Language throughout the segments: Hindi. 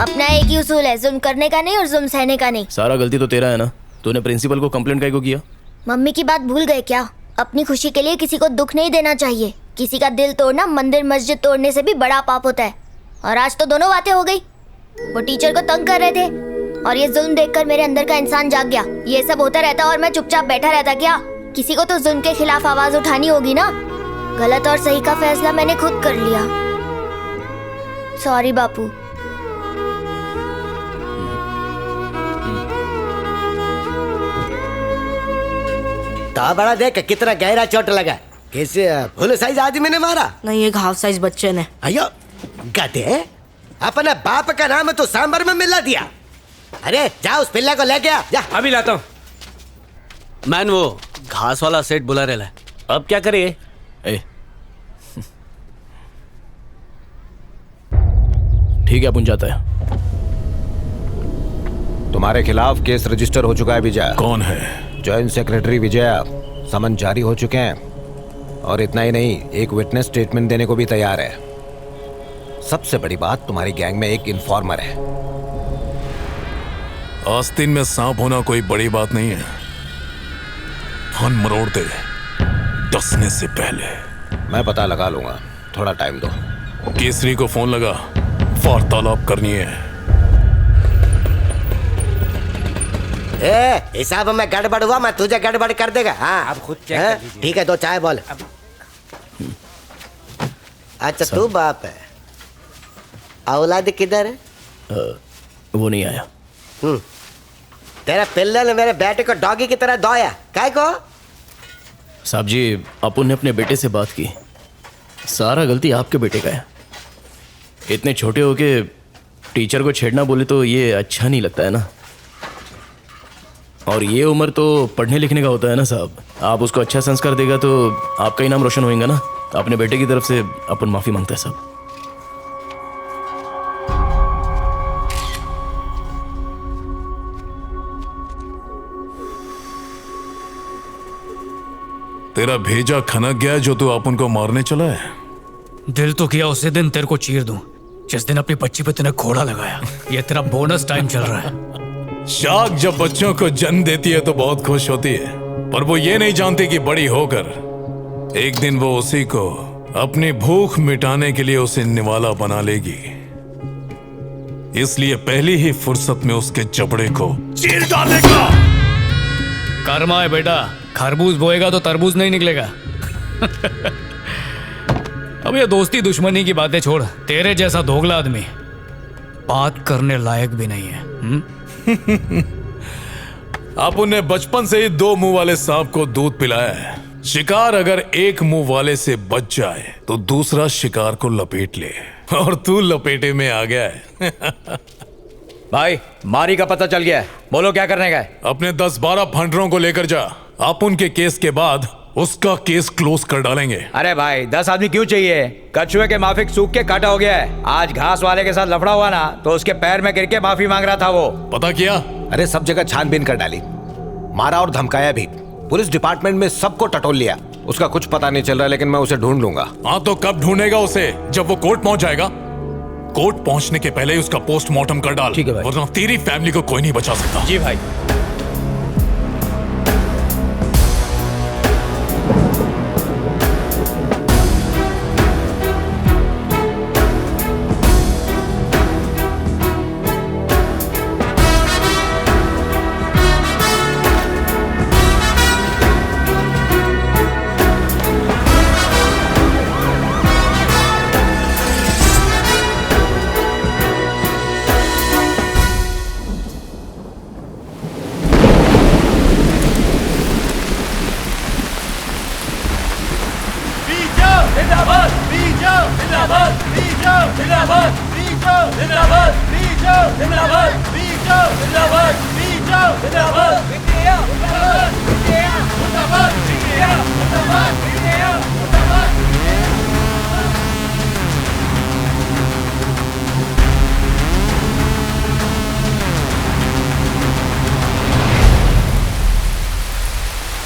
अपना एक ही उसूल है, जुल्म करने का नहीं और जुल्म सहने का नहीं। सारा गलती तो तेरा है ना, तूने प्रिंसिपल को कंप्लेंट काहे को किया? मम्मी की बात भूल गए क्या? अपनी खुशी के लिए किसी को दुख नहीं देना चाहिए। किसी का दिल तोड़ना मंदिर मस्जिद तोड़ने से भी बड़ा पाप होता है। और आज तो दोनों बातें हो गई। वो टीचर को तंग कर रहे थे और ये जुल्म देखकर मेरे अंदर का इंसान जाग गया। ये सब होता रहता और मैं चुपचाप बैठा रहता क्या? किसी को तो जुल्म के खिलाफ आवाज उठानी होगी ना। गलत और सही का फैसला मैंने खुद कर लिया। सॉरी बापू। तो बड़ा देख कितना गहरा चोट लगा। किसी फुल साइज आदमी ने मारा? नहीं, एक हाफ साइज बच्चे ने। अयो गधे, अपने बाप का नाम तो सांबर में मिला दिया। अरे जा उस पिल्ला को लेके आ जा। अभी लाता हूँ। मैन वो घास वाला सेट बुला रहा है, अब क्या करिए? ठीक है, अपन जाता है। तुम्हारे खिलाफ केस रजिस्टर हो चुका है विजय। कौन है? जॉइंट सेक्रेटरी विजय। समन जारी हो चुके हैं और इतना ही नहीं, एक विटनेस स्टेटमेंट देने को भी तैयार है। सबसे बड़ी बात, तुम्हारी गैंग में एक इन्फॉर्मर है। आस्तीन में सांप होना कोई बड़ी बात नहीं है। फन मरोड़ दे डसने से पहले। मैं पता लगा लूंगा, थोड़ा टाइम दो। केसरी को फोन लगा, वार्तालाप करनी है। हिसाब में गड़बड़ हुआ, मैं तुझे गड़बड़ कर देगा। हाँ आप खुद चेक कर लीजिए। ठीक है, दो चाय बोल। अच्छा तू बाप है, औलाद किधर है? वो नहीं आया। तेरा पिल्ले ने मेरे बेटे को डॉगी की तरह दौया, काय को? साहब जी, अपन ने अपने बेटे से बात की, सारा गलती आपके बेटे का है। इतने छोटे होके टीचर को छेड़ना बोले तो ये अच्छा नहीं लगता है ना। और ये उम्र तो पढ़ने लिखने का होता है ना साहब। आप उसको अच्छा संस्कार देगा तो आपका ही नाम रोशन होएगा ना। अपने बेटे की तरफ से अपन माफी मांगता है साहब। तेरा भेजा खनक गया जो तू अपन को मारने चला है। दिल तो किया उसी दिन तेरे को चीर दूं, जिस दिन अपनी बच्ची पे तूने घोड़ा लगाया। ये तेरा बोनस टाइम चल रहा है। शाख जब बच्चों को जन्म देती है तो बहुत खुश होती है, पर वो ये नहीं जानती कि बड़ी होकर एक दिन वो उसी को अपनी भूख मिटाने के लिए उसे निवाला बना लेगी। इसलिए पहली ही फुर्सत में उसके जबड़े को चीर डालेगा। कर्मा है बेटा, खरबूज बोएगा तो तरबूज नहीं निकलेगा। अब ये दोस्ती दुश्मनी की बातें छोड़, तेरे जैसा दोगला आदमी बात करने लायक भी नहीं है। आप उन्हें बचपन से ही दो मुंह वाले सांप को दूध पिलाया है। शिकार अगर एक मुंह वाले से बच जाए तो दूसरा शिकार को लपेट ले, और तू लपेटे में आ गया है। भाई, मारी का पता चल गया है, बोलो क्या करने का है? अपने 10-12 फंडरों को लेकर जा। आप उनके केस के बाद उसका केस क्लोज कर डालेंगे। अरे भाई, 10 आदमी क्यों चाहिए? कछुए के माफिक सूख के काटा हो गया है। आज घास वाले के साथ लफड़ा हुआ ना, तो उसके पैर में गिर के माफी मांग रहा था वो। पता किया? अरे सब जगह छानबीन कर डाली, मारा और धमकाया भी। पुलिस डिपार्टमेंट में सबको टटोल लिया। उसका कुछ पता नहीं चल रहा, लेकिन मैं उसे ढूंढ लूंगा। हाँ तो कब ढूंढेगा उसे? जब वो कोर्ट पहुंच जाएगा। कोर्ट पहुंचने के पहले ही उसका पोस्टमार्टम कर डाल, वरना तेरी फैमिली को कोई नहीं बचा सकता। जी भाई।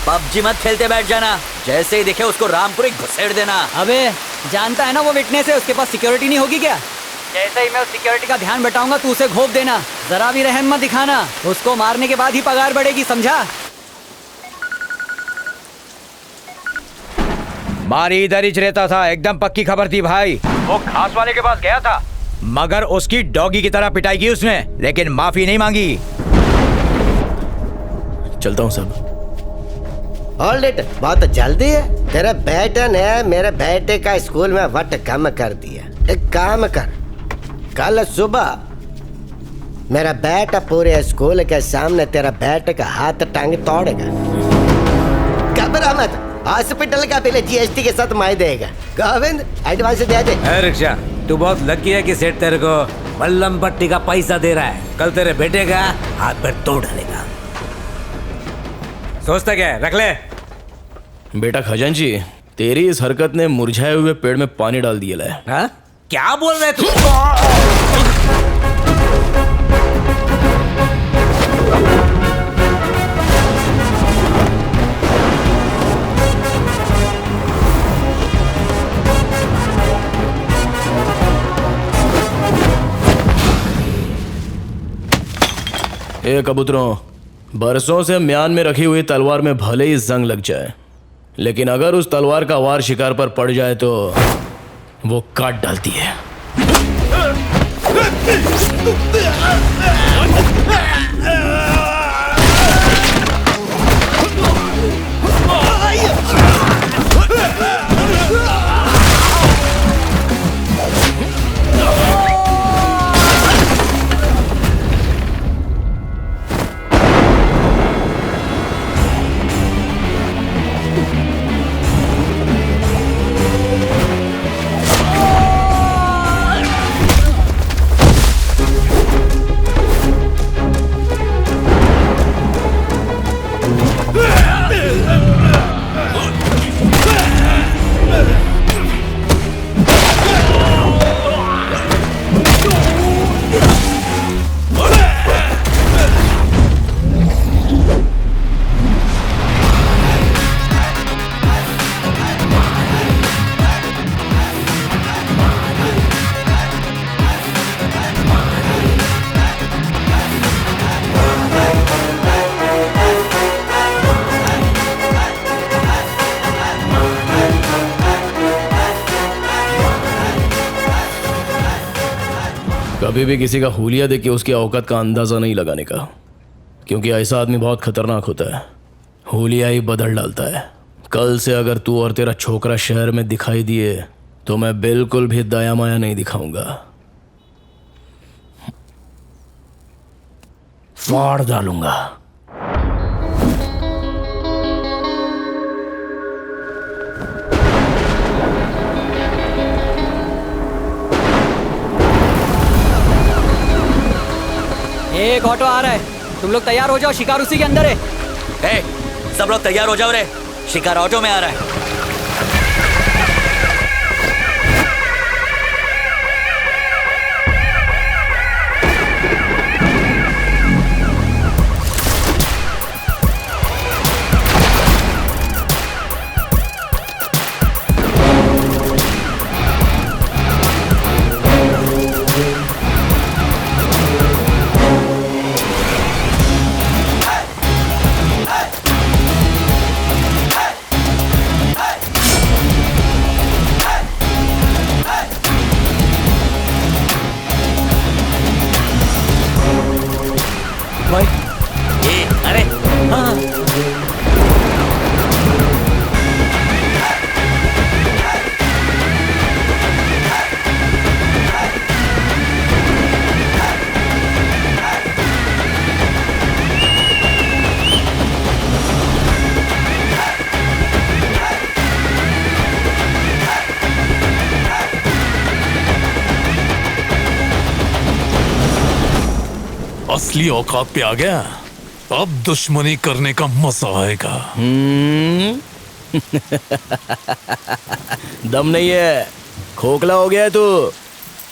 पबजी मत खेलते बैठ जाना, जैसे ही दिखे उसको रामपुरी घुसेड़ देना। अबे जानता है ना वो विटनेस है, उसके पास सिक्योरिटी नहीं होगी क्या? जैसे ही मैं उस सिक्योरिटी का ध्यान बटाऊंगा तू उसे घोप देना, जरा भी रहम मत दिखाना। उसको मारने के बाद ही पगार बढ़ेगी, समझा? मारी इधर ही रहता था, एकदम पक्की खबर थी भाई। वो घास वाले के पास गया था, मगर उसकी डॉगी की तरह पिटाई की उसने, लेकिन माफी नहीं मांगी। चलता हूँ साहब। ऑलराइट, बहुत जल्दी है। तेरे बेटे ने मेरे बेटे का स्कूल में वट कम कर दिया। एक काम कर, कल सुबह मेरा बेटा पूरे स्कूल के सामने तेरा बेटे का हाथ टांग तोड़ेगा। घबरा मत, हॉस्पिटल का बिल जीएसटी के साथ मैं देगा। गोविंद एडवांस दे दे। रिक्शा, तू बहुत लकी है कि सेठ तेरे को बल्लम पट्टी का पैसा दे रहा है। कल तेरे बेटे का हाथ पैर तोड़ डालेगा। सोचता क्या है, रख ले। बेटा खजांची, तेरी इस हरकत ने मुरझाए हुए पेड़ में पानी डाल दिया है। हाँ? क्या बोल रहे तू? ए कबूतरों, बरसों से म्यान में रखी हुई तलवार में भले ही जंग लग जाए, लेकिन अगर उस तलवार का वार शिकार पर पड़ जाए तो वो काट डालती है। कभी भी किसी का हुलिया देख के उसकी औकात का अंदाजा नहीं लगाने का, क्योंकि ऐसा आदमी बहुत खतरनाक होता है। हुलिया ही बदल डालता है। कल से अगर तू और तेरा छोकरा शहर में दिखाई दिए तो मैं बिल्कुल भी दया माया नहीं दिखाऊंगा, फाड़ डालूंगा। एक ऑटो आ रहा है, तुम लोग तैयार हो जाओ, शिकार उसी के अंदर है। सब लोग तैयार हो जाओ रे, शिकार ऑटो में आ रहा है। असली औकात पे आ गया, अब दुश्मनी करने का मजा आएगा। दम नहीं है, खोखला हो गया है तू,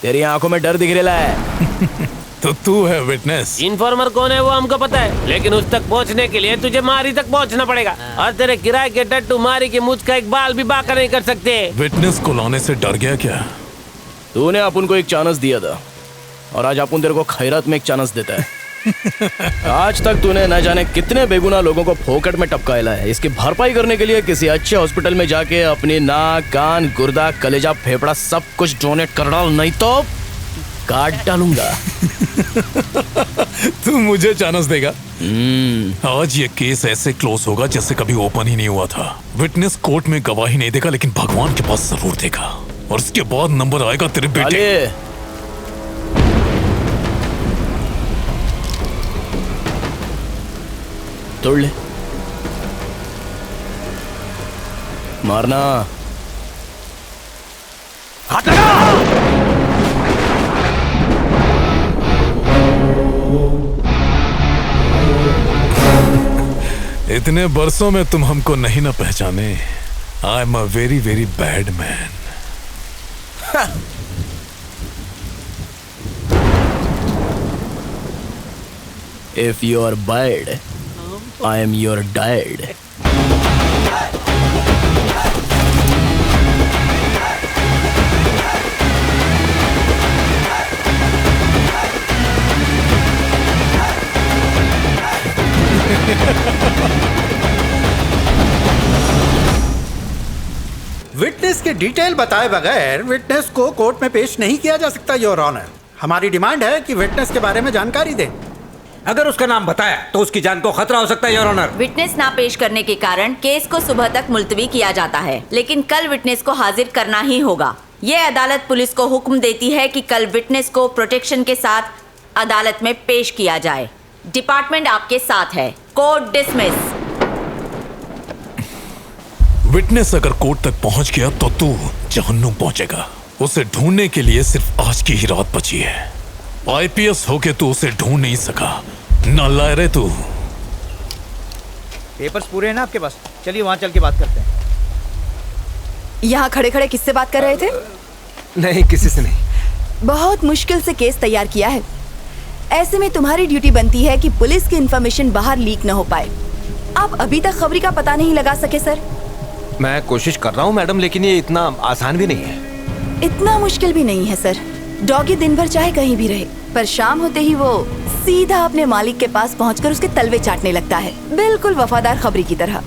तेरी आंखों में डर दिख रहा है। तो तू है विटनेस। इन्फॉर्मर कौन है वो हमको पता है, लेकिन उस तक पहुंचने के लिए तुझे मारी तक पहुंचना पड़ेगा, और तेरे किराए के टट्टू मारी के मुझ का एक बाल भी बाका नहीं कर सकते। विटनेस को लाने से डर गया क्या? तूने अपन को एक चांस दिया था और आज अपन तेरे को खैरात में एक चांस देता है। आज तक तूने न जाने कितने बेगुनाह लोगों को फोकट में टपकाया है। इसकी भरपाई करने के लिए किसी अच्छे हॉस्पिटल में जाके अपनी नाक, कान, गुर्दा, कलेजा, फेफड़ा सब कुछ डोनेट कर डाल, नहीं तो काट डालूंगा। तू मुझे चांस देगा? आज ये केस ऐसे क्लोज होगा जैसे कभी ओपन ही नहीं हुआ था। विटनेस कोर्ट में गवाही नहीं देगा, लेकिन भगवान के पास जरूर देगा, और उसके बाद नंबर आएगा तेरे बेटे। तोड़ ले, मारना। हाथ लगा। इतने बरसों में तुम हमको नहीं ना पहचाने। I am a very very bad man. If you are bad, I am your dad. Witness के डिटेल बताए बगैर विटनेस को कोर्ट में पेश नहीं किया जा सकता योर ऑनर। हमारी डिमांड है कि विटनेस के बारे में जानकारी दें। अगर उसका नाम बताया तो उसकी जान को खतरा हो सकता है योर ऑनर। विटनेस ना पेश करने के कारण केस को सुबह तक मुलतवी किया जाता है, लेकिन कल विटनेस को हाजिर करना ही होगा। ये अदालत पुलिस को हुक्म देती है कि कल विटनेस को प्रोटेक्शन के साथ अदालत में पेश किया जाए। डिपार्टमेंट आपके साथ है। Court dismiss. विटनेस अगर कोर्ट तक पहुंच गया तो तू जहन्नुम पहुंचेगा। उसे ढूंढने के लिए सिर्फ आज की ही रात बची है। आईपीएस होके तू उसे ढूंढ नहीं सका, नालायक रे तू। पेपर्स पूरे हैं ना आपके पास? चलिए वहां चल के बात करते हैं। यहाँ खड़े खड़े किससे बात कर रहे थे? नहीं, किसी से नहीं। बहुत मुश्किल से केस तैयार किया है। ऐसे में तुम्हारी ड्यूटी बनती है कि पुलिस की इंफॉर्मेशन बाहर लीक न हो पाए। आप अभी तक खबरी का पता नहीं लगा सके सर? मैं कोशिश कर रहा हूँ मैडम, लेकिन ये इतना आसान भी नहीं है। इतना मुश्किल भी नहीं है सर। डॉगी दिन भर चाहे कहीं भी रहे, पर शाम होते ही वो सीधा अपने मालिक के पास पहुंचकर उसके तलवे चाटने लगता है, बिल्कुल वफादार खबरी की तरह।